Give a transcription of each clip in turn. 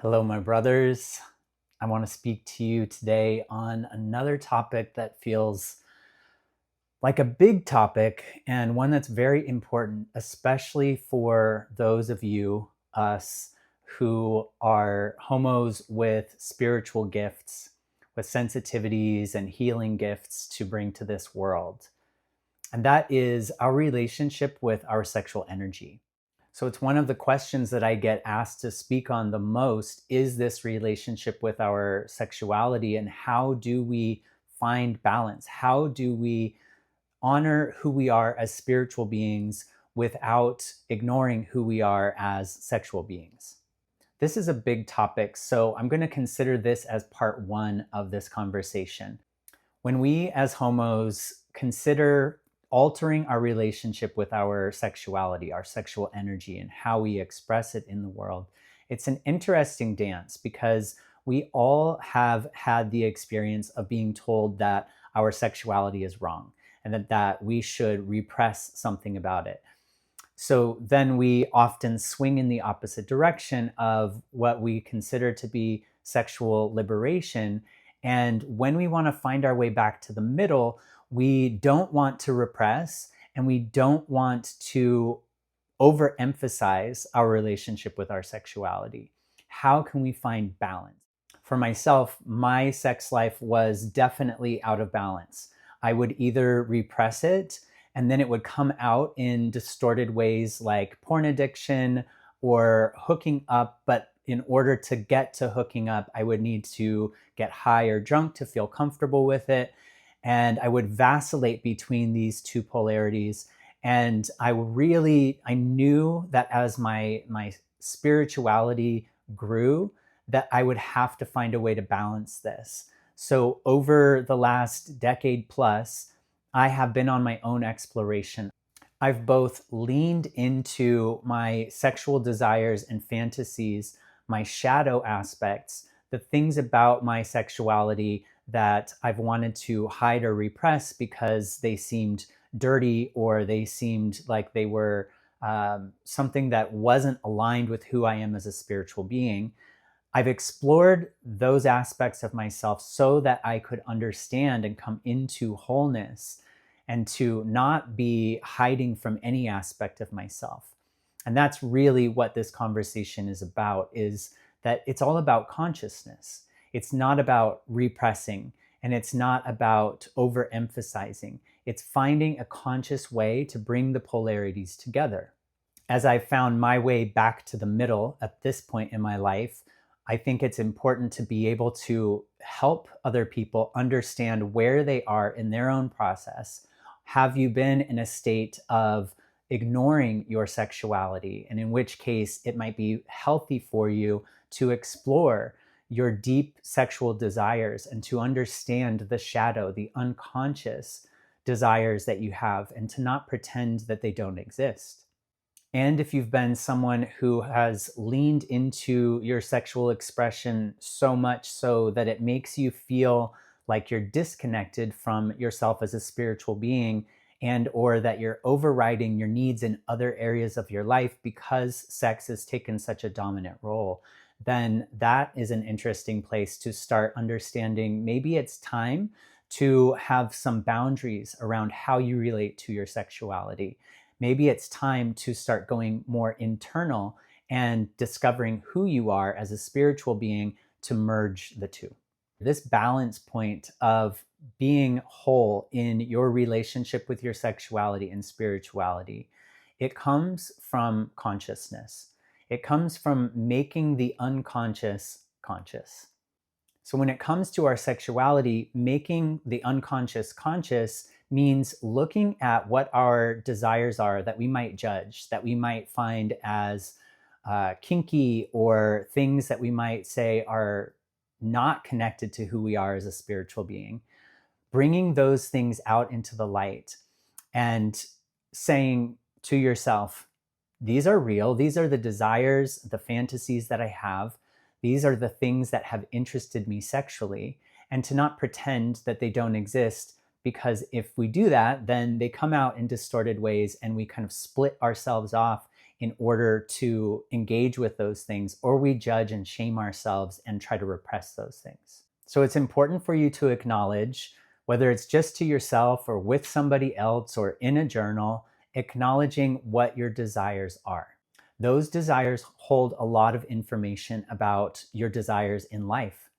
Hello, my brothers. I want to speak to you today on another topic that feels like a big topic and one that's very important, especially for those of you, us, who are homos with spiritual gifts, with sensitivities and healing gifts to bring to this world. And that is our relationship with our sexual energy. So it's one of the questions that I get asked to speak on the most is this relationship with our sexuality, and how do we find balance? How do we honor who we are as spiritual beings without ignoring who we are as sexual beings? This is a big topic, so I'm going to consider this as part one of this conversation. When we as homos consider altering our relationship with our sexuality, our sexual energy, and how we express it in the world, it's an interesting dance because we all have had the experience of being told that our sexuality is wrong and that we should repress something about it. So then we often swing in the opposite direction of what we consider to be sexual liberation. And when we want to find our way back to the middle, we don't want to repress and we don't want to overemphasize our relationship with our sexuality. How can we find balance? For myself, my sex life was definitely out of balance. I would either repress it and then it would come out in distorted ways like porn addiction or hooking up. But in order to get to hooking up, I would need to get high or drunk to feel comfortable with it. And I would vacillate between these two polarities. And I knew that as my spirituality grew, that I would have to find a way to balance this. So over the last decade plus, I have been on my own exploration. I've both leaned into my sexual desires and fantasies, my shadow aspects, the things about my sexuality that I've wanted to hide or repress because they seemed dirty or they seemed like they were something that wasn't aligned with who I am as a spiritual being. I've explored those aspects of myself so that I could understand and come into wholeness and to not be hiding from any aspect of myself. And that's really what this conversation is about, is that it's all about consciousness. It's not about repressing and it's not about overemphasizing. It's finding a conscious way to bring the polarities together. As I found my way back to the middle at this point in my life, I think it's important to be able to help other people understand where they are in their own process. Have you been in a state of ignoring your sexuality? And in which case, it might be healthy for you to explore your deep sexual desires and to understand the shadow, the unconscious desires that you have, and to not pretend that they don't exist. And if you've been someone who has leaned into your sexual expression so much so that it makes you feel like you're disconnected from yourself as a spiritual being, and or that you're overriding your needs in other areas of your life because sex has taken such a dominant role, then that is an interesting place to start understanding maybe it's time to have some boundaries around how you relate to your sexuality. Maybe it's time to start going more internal and discovering who you are as a spiritual being to merge the two. This balance point of being whole in your relationship with your sexuality and spirituality, it comes from consciousness. It comes from making the unconscious conscious. So when it comes to our sexuality, making the unconscious conscious means looking at what our desires are that we might judge, that we might find as kinky, or things that we might say are not connected to who we are as a spiritual being. Bringing those things out into the light and saying to yourself, these are real. These are the desires, the fantasies that I have. These are the things that have interested me sexually. And to not pretend that they don't exist, because if we do that, then they come out in distorted ways and we kind of split ourselves off in order to engage with those things, or we judge and shame ourselves and try to repress those things. So it's important for you to acknowledge, whether it's just to yourself or with somebody else or in a journal, acknowledging what your desires are. Those desires hold a lot of information about your desires in life.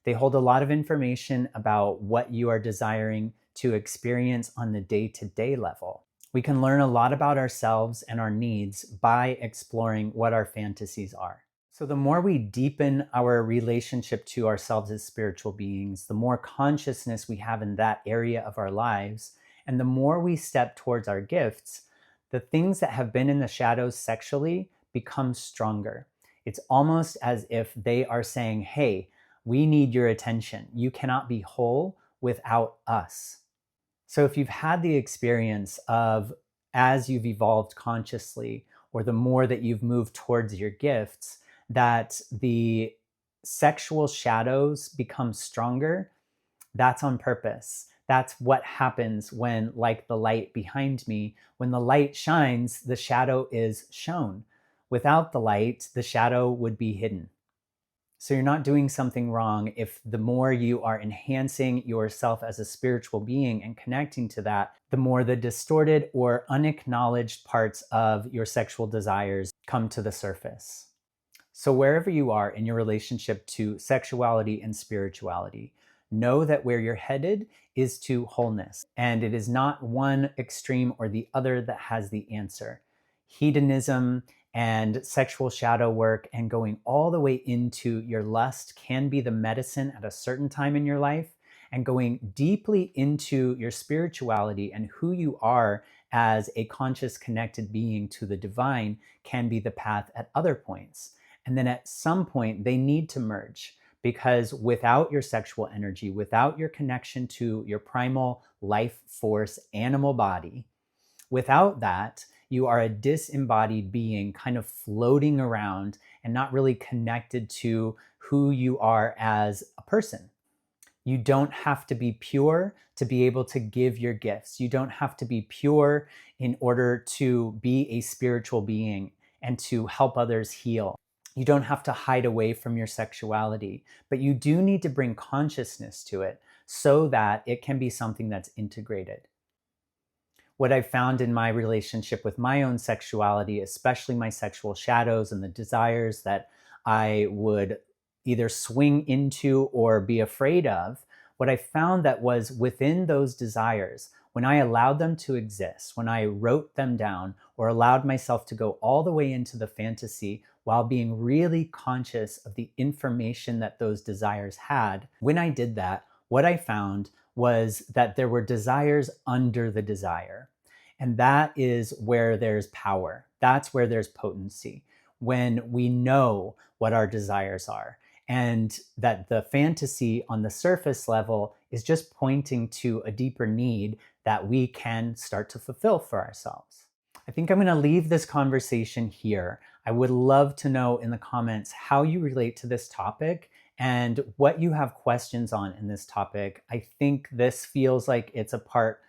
They hold a lot of information about what you are desiring to experience on the day-to-day level. We can learn a lot about ourselves and our needs by exploring what our fantasies are. So the more we deepen our relationship to ourselves as spiritual beings, the more consciousness we have in that area of our lives, and the more we step towards our gifts, the things that have been in the shadows sexually become stronger. It's almost as if they are saying, hey, we need your attention. You cannot be whole without us. So if you've had the experience of, as you've evolved consciously, or the more that you've moved towards your gifts, that the sexual shadows become stronger, that's on purpose. That's what happens when, like the light behind me, when the light shines, the shadow is shown. Without the light, the shadow would be hidden. So you're not doing something wrong if the more you are enhancing yourself as a spiritual being and connecting to that, the more the distorted or unacknowledged parts of your sexual desires come to the surface. So wherever you are in your relationship to sexuality and spirituality, know that where you're headed is to wholeness. And it is not one extreme or the other that has the answer. Hedonism and sexual shadow work and going all the way into your lust can be the medicine at a certain time in your life, and going deeply into your spirituality and who you are as a conscious connected being to the divine can be the path at other points. And then at some point they need to merge, because without your sexual energy, without your connection to your primal life force animal body, without that, you are a disembodied being kind of floating around and not really connected to who you are as a person. You don't have to be pure to be able to give your gifts. You don't have to be pure in order to be a spiritual being and to help others heal. You don't have to hide away from your sexuality, but you do need to bring consciousness to it so that it can be something that's integrated. What I've found in my relationship with my own sexuality, especially my sexual shadows and the desires that I would either swing into or be afraid of, what I found that was within those desires, when I allowed them to exist, when I wrote them down or allowed myself to go all the way into the fantasy while being really conscious of the information that those desires had, when I did that, what I found was that there were desires under the desire. And that is where there's power. That's where there's potency. When we know what our desires are, and that the fantasy on the surface level is just pointing to a deeper need that we can start to fulfill for ourselves. I think I'm going to leave this conversation here. I would love to know in the comments how you relate to this topic and what you have questions on in this topic. I think this feels like it's a part,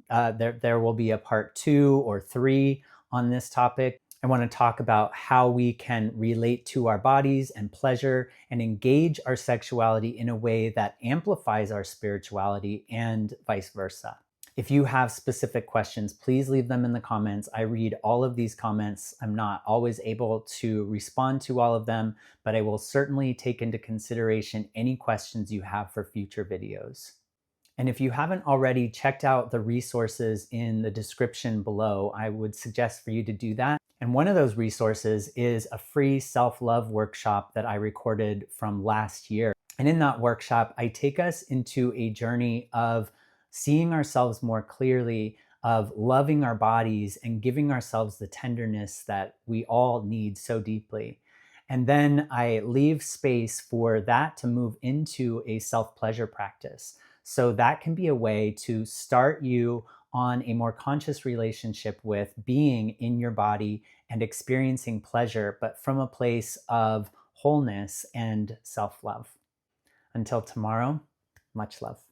there will be a part 2 or 3 on this topic. I want to talk about how we can relate to our bodies and pleasure and engage our sexuality in a way that amplifies our spirituality and vice versa. If you have specific questions, please leave them in the comments. I read all of these comments. I'm not always able to respond to all of them, but I will certainly take into consideration any questions you have for future videos. And if you haven't already checked out the resources in the description below, I would suggest for you to do that. And one of those resources is a free self-love workshop that I recorded from last year. And in that workshop, I take us into a journey of seeing ourselves more clearly, of loving our bodies and giving ourselves the tenderness that we all need so deeply. And then I leave space for that to move into a self-pleasure practice. So that can be a way to start you on a more conscious relationship with being in your body and experiencing pleasure, but from a place of wholeness and self-love. Until tomorrow, much love.